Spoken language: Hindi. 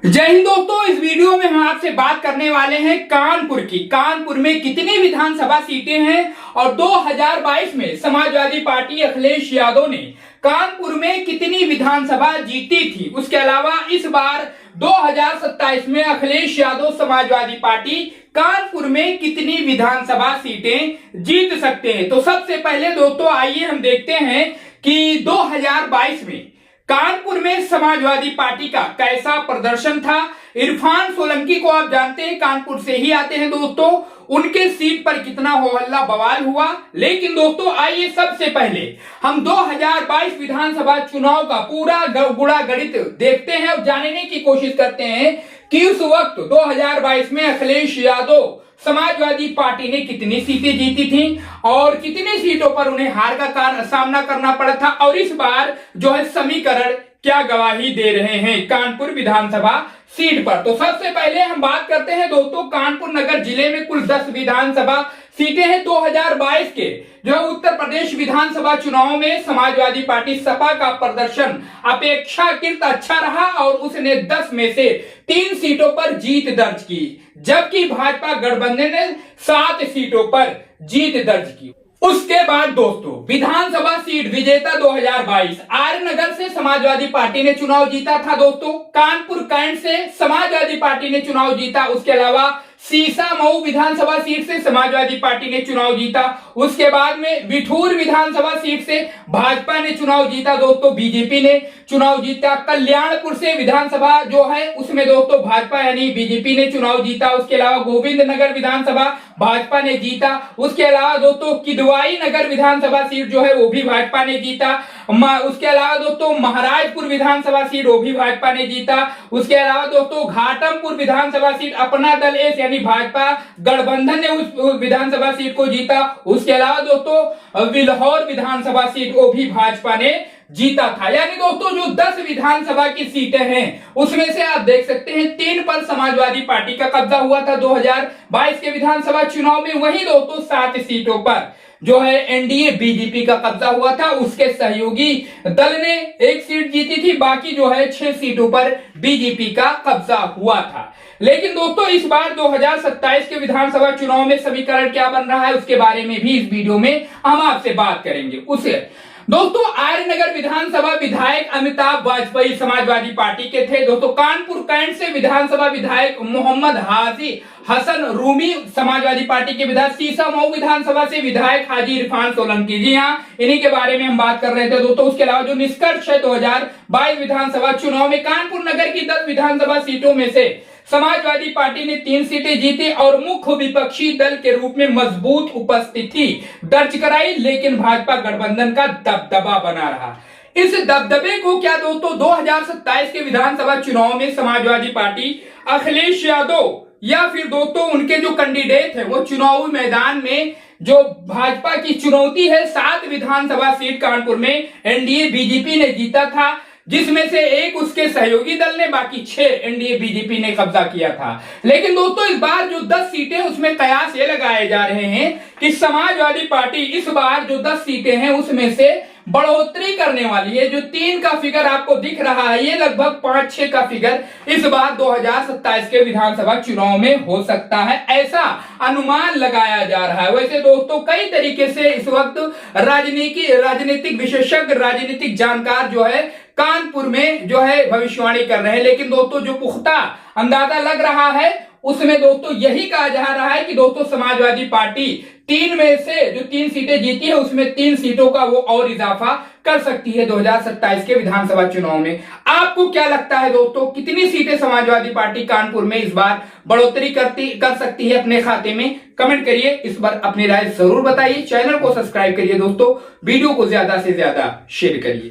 जय हिंद दोस्तों, इस वीडियो में हम आपसे बात करने वाले हैं कानपुर की। कानपुर में कितनी विधानसभा सीटें हैं और 2022 में समाजवादी पार्टी अखिलेश यादव ने कानपुर में कितनी विधानसभा जीती थी। उसके अलावा इस बार 2027 में अखिलेश यादव समाजवादी पार्टी कानपुर में कितनी विधानसभा सीटें जीत सकते हैं। तो सबसे पहले दोस्तों आइए हम देखते हैं कि 2022 में कानपुर में समाजवादी पार्टी का कैसा प्रदर्शन था। इरफान सोलंकी को आप जानते हैं, कानपुर से ही आते हैं दोस्तों। उनके सीट पर कितना हो हल्ला बवाल हुआ। लेकिन दोस्तों आइए सबसे पहले हम 2022 विधानसभा चुनाव का पूरा गुणा गणित देखते हैं और जानने की कोशिश करते हैं कि उस वक्त 2022 में अखिलेश यादव समाजवादी पार्टी ने कितनी सीटें जीती थी और कितनी सीटों पर उन्हें हार का सामना करना पड़ा था और इस बार जो है समीकरण क्या गवाही दे रहे हैं कानपुर विधानसभा सीट पर। तो सबसे पहले हम बात करते हैं दोस्तों, कानपुर नगर जिले में कुल 10 विधानसभा सीटें हैं। 2022 के जो है उत्तर प्रदेश विधानसभा चुनाव में समाजवादी पार्टी सपा का प्रदर्शन अपेक्षाकृत अच्छा रहा और उसने 10 में से 3 सीटों पर जीत दर्ज की, जबकि भाजपा गठबंधन ने 7 सीटों पर जीत दर्ज की। उसके बाद दोस्तों विधानसभा सीट विजेता 2022 आर्यनगर से समाजवादी पार्टी ने चुनाव जीता था दोस्तों। कानपुर कैंट से समाजवादी पार्टी ने चुनाव जीता। उसके अलावा सीसामऊ विधानसभा सीट से समाजवादी पार्टी ने चुनाव जीता। उसके बाद में बिठूर विधानसभा सीट से भाजपा ने चुनाव जीता दोस्तों, बीजेपी ने चुनाव जीता। कल्याणपुर से विधानसभा जो है उसमें दोस्तों भाजपा यानी बीजेपी ने चुनाव जीता। उसके अलावा गोविंद नगर विधानसभा भाजपा ने जीता। उसके अलावा दोस्तों किदवाई नगर विधानसभा सीट जो है वो भी भाजपा ने जीता। उसके अलावा दोस्तों महाराजपुर विधानसभा सीट वो भी भाजपा ने जीता। उसके अलावा दोस्तों घाटमपुर विधानसभा सीट अपना दल एस यानी भाजपा गठबंधन ने उस विधानसभा सीट को जीता। उसके अलावा दोस्तों विल्हौर विधानसभा सीट वो भी भाजपा ने जीता था। यानी दोस्तों जो 10 विधानसभा की सीटें हैं उसमें से आप देख सकते हैं 3 पर समाजवादी पार्टी का कब्जा हुआ था 2022 के विधानसभा चुनाव में। वहीं दोस्तों 7 सीटों पर जो है एनडीए बीजेपी का कब्जा हुआ था, उसके सहयोगी दल ने 1 सीट जीती थी, बाकी जो है 6 सीटों पर बीजेपी का कब्जा हुआ था। लेकिन दोस्तों इस बार 2027 के विधानसभा चुनाव में समीकरण क्या बन रहा है उसके बारे में भी इस वीडियो में हम आपसे बात करेंगे। उसे दोस्तों आर्यनगर विधानसभा विधायक अमिताभ वाजपेयी समाजवादी पार्टी के थे दोस्तों। कानपुर कैंट से विधानसभा विधायक मोहम्मद हाजी हसन रूमी समाजवादी पार्टी के विधायक। सीसामऊ विधानसभा से विधायक हाजी इरफान सोलंकी, जी हाँ इन्हीं के बारे में हम बात कर रहे थे दोस्तों। उसके अलावा जो निष्कर्ष है 2022 विधानसभा चुनाव में कानपुर नगर की 10 विधानसभा सीटों में से समाजवादी पार्टी ने 3 सीटें जीती और मुख्य विपक्षी दल के रूप में मजबूत उपस्थिति दर्ज कराई, लेकिन भाजपा गठबंधन का दबदबा बना रहा। इस दबदबे को क्या दोस्तों 2027 के विधानसभा चुनाव में समाजवादी पार्टी अखिलेश यादव या फिर दोस्तों उनके जो कैंडिडेट है वो चुनावी मैदान में जो भाजपा की चुनौती है 7 विधानसभा सीट कानपुर में एनडीए बीजेपी ने जीता था, जिसमें से 1 उसके सहयोगी दल ने, बाकी 6 एनडीए बीजेपी ने कब्जा किया था। लेकिन दोस्तों इस बार जो 10 सीटें उसमें कयास ये लगाए जा रहे हैं कि समाजवादी पार्टी इस बार जो 10 सीटें हैं उसमें से बढ़ोतरी करने वाली है। जो 3 का फिगर आपको दिख रहा है ये लगभग 5-6 का फिगर इस बार 2027 के विधानसभा चुनाव में हो सकता है, ऐसा अनुमान लगाया जा रहा है। वैसे दोस्तों कई तरीके से इस वक्त राजनीतिक विशेषज्ञ राजनीतिक जानकार जो है कानपुर में जो है भविष्यवाणी कर रहे हैं, लेकिन दोस्तों जो पुख्ता अंदाजा लग रहा है उसमें दोस्तों यही कहा जा रहा है कि दोस्तों समाजवादी पार्टी 3 में से जो 3 सीटें जीती है उसमें 3 सीटों का वो और इजाफा कर सकती है 2027 के विधानसभा चुनाव में। आपको क्या लगता है दोस्तों, कितनी सीटें समाजवादी पार्टी कानपुर में इस बार बढ़ोतरी कर सकती है अपने खाते में? कमेंट करिए, इस पर अपनी राय जरूर बताइए। चैनल को सब्सक्राइब करिए दोस्तों, वीडियो को ज्यादा से ज्यादा शेयर करिए।